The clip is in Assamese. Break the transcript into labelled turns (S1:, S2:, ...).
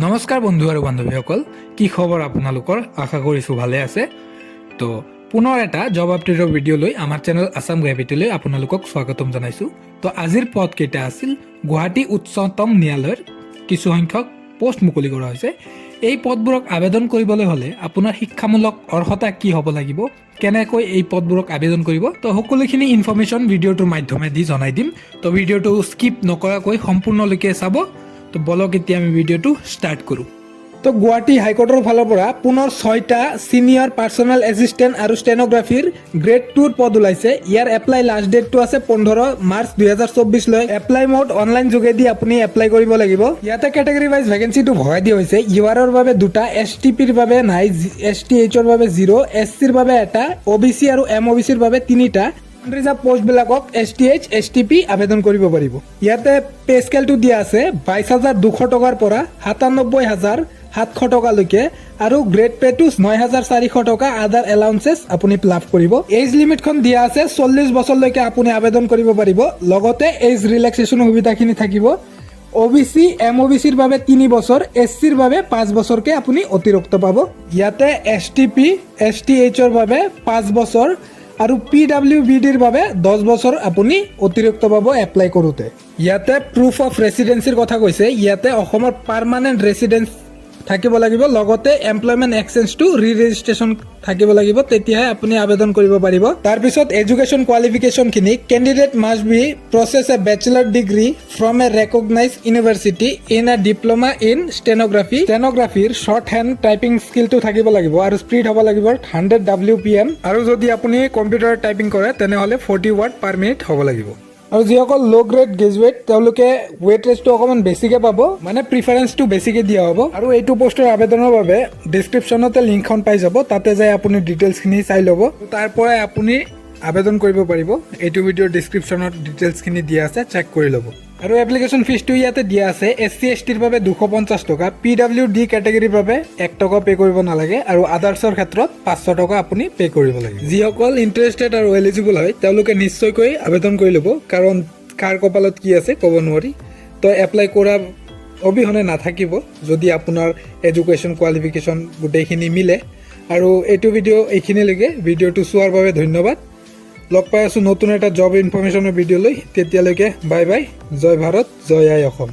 S1: নমস্কাৰ বন্ধু আৰু বান্ধৱীসকল, কি খবৰ আপোনালোকৰ? আশা কৰিছোঁ ভালে আছে। তো পুনৰ এটা জব আপডেটৰ ভিডিঅ' লৈ আমাৰ চেনেল আছাম গ্ৰেভিটিলৈ আপোনালোকক স্বাগতম জনাইছোঁ। তো আজিৰ পদকেইটা আছিল গুৱাহাটী উচ্চতম ন্যায়ালয়ৰ কিছুসংখ্যক পোষ্ট মুকলি কৰা হৈছে। এই পদবোৰক আবেদন কৰিবলৈ হ'লে আপোনাৰ শিক্ষামূলক অৰ্হতা কি হ'ব লাগিব, কেনেকৈ এই পদবোৰক আবেদন কৰিব, তো সকলোখিনি ইনফৰ্মেশ্যন ভিডিঅ'টোৰ মাধ্যমেদি জনাই দিম। তো ভিডিঅ'টো স্কিপ নকৰাকৈ সম্পূৰ্ণলৈকে চাব। তো বলক এতিয়া আমি ভিডিঅ'টো ষ্টাৰ্ট কৰোঁ। তো গুৱাহাটী হাইকোৰ্টৰ ফালৰ পৰা পুনৰ 6টা ছিনিয়ৰ পাৰ্চনেল এছিষ্টেণ্ট আৰু ষ্টেনগ্ৰাফীৰ গ্ৰেড 2ৰ পদ ওলাইছে। ইয়াৰ এপ্লাই লাষ্ট ডেটটো আছে 15 মাৰ্চ 2024 লৈ। এপ্লাই মোড অনলাইন যোগেদি আপুনি এপ্লাই কৰিব লাগিব। ইয়াতে কেটেগৰী ৱাইজ ভেকেঞ্চিটো ভগাই দিয়া হৈছে। ইউআৰৰ বাবে 2টা, STPৰ বাবে নাই, STHৰ বাবে 0, SCৰ বাবে 1টা, OBC আৰু MOBCৰ বাবে 3টা। ৰিজাৰ্ভ পোষ্টবিলাকক STH, STP আবেদন কৰিব পাৰিব। ইয়াতে পে স্কেলটো দিয়া আছে 22,200 টকাৰ পৰা 97,700 টকালৈকে আৰু গ্ৰেড পেটো 9,400 টকা। আদাৰ এলাউন্সেছ আপুনি লাভ কৰিব। এজ লিমিটখন দিয়া আছে 40 বছৰলৈকে আপুনি আবেদন কৰিব পাৰিব। লগতে এজ ৰিলেক্সেশ্যনৰ সুবিধাখিনি থাকিব। OBC, MOBCৰ বাবে 3 বছৰ, SCৰ বাবে 5 বছৰকে আপুনি অতিৰিক্ত পাব। ইয়াতে STP, STHৰ বাবে 5 বছৰ আৰু PWBDৰ বাবে 10 বছৰ আপুনি অতিৰিক্ত পাব এপ্লাই কৰোঁতে। ইয়াতে প্ৰুফ অফ ৰেচিডেঞ্চিৰ কথা কৈছে। ইয়াতে অসমৰ পাৰ্মানেণ্ট ৰেচিডেঞ্চ থাকিব লাগিব। লগতে এমপ্লয়মেণ্ট এক্সচেঞ্জটো ৰেজিষ্ট্ৰেশ্যন থাকিব লাগিব, তেতিয়াহে আপুনি আবেদন কৰিব পাৰিব। তাৰপিছত এডুকেশ্যন কোৱালিফিকেশ্যনখিনি candidate must be possess a bachelor degree from a recognize university in a diploma in stenography. ষ্টেনগ্ৰাফিৰ শ্বৰ্ট হেণ্ড টাইপিং স্কিলটো থাকিব লাগিব আৰু স্পীড হ'ব লাগিব 100 WPM। আৰু যদি আপুনি কম্পিউটাৰত টাইপিং কৰে তেনেহ'লে 40 ৱাৰ্ড পাৰ মিনিট হ'ব লাগিব। আৰু যিসকল ল' গ্ৰেড গ্ৰেজুৱেট তেওঁলোকে ৱেট ৰেষ্টটো অকণমান বেছিকৈ পাব, মানে প্ৰিফাৰেঞ্চটো বেছিকৈ দিয়া হ'ব। আৰু এইটো পোষ্টৰ আবেদনৰ বাবে ডিছক্ৰিপশ্যনতে লিংকখন পাই যাব, তাতে যাই আপুনি ডিটেইলছখিনি চাই ল'ব। তাৰ পৰাই আপুনি আবেদন কৰিব পাৰিব। এইটো ভিডিঅ'ৰ ডিছক্ৰিপশ্যনত ডিটেইলছখিনি দিয়া আছে, চেক কৰি ল'ব। আৰু এপ্লিকেশ্যন ফিজটো ইয়াতে দিয়া আছে। SC STৰ বাবে 250 টকা, PWD কেটেগৰীৰ বাবে 1 টকা পে' কৰিব নালাগে আৰু আদাৰ্ছৰ ক্ষেত্ৰত 500 টকা আপুনি পে' কৰিব লাগে। যিসকল ইণ্টাৰেষ্টেড আৰু এলিজিবল হয় তেওঁলোকে নিশ্চয়কৈ আবেদন কৰি ল'ব, কাৰণ কাৰ কপালত কি আছে ক'ব নোৱাৰি। তো এপ্লাই কৰা অবিহনে নাথাকিব যদি আপোনাৰ এডুকেশ্যন কোৱালিফিকেশ্যন গোটেইখিনি মিলে। আৰু এইটো ভিডিঅ' এইখিনিলৈকে। ভিডিঅ'টো চোৱাৰ বাবে ধন্যবাদ। লগ পাই আছোঁ নতুন এটা জব ইনফৰমেশ্যনৰ ভিডিঅ' লৈ। তেতিয়ালৈকে বাই বাই। জয় ভাৰত, জয় আই অসম।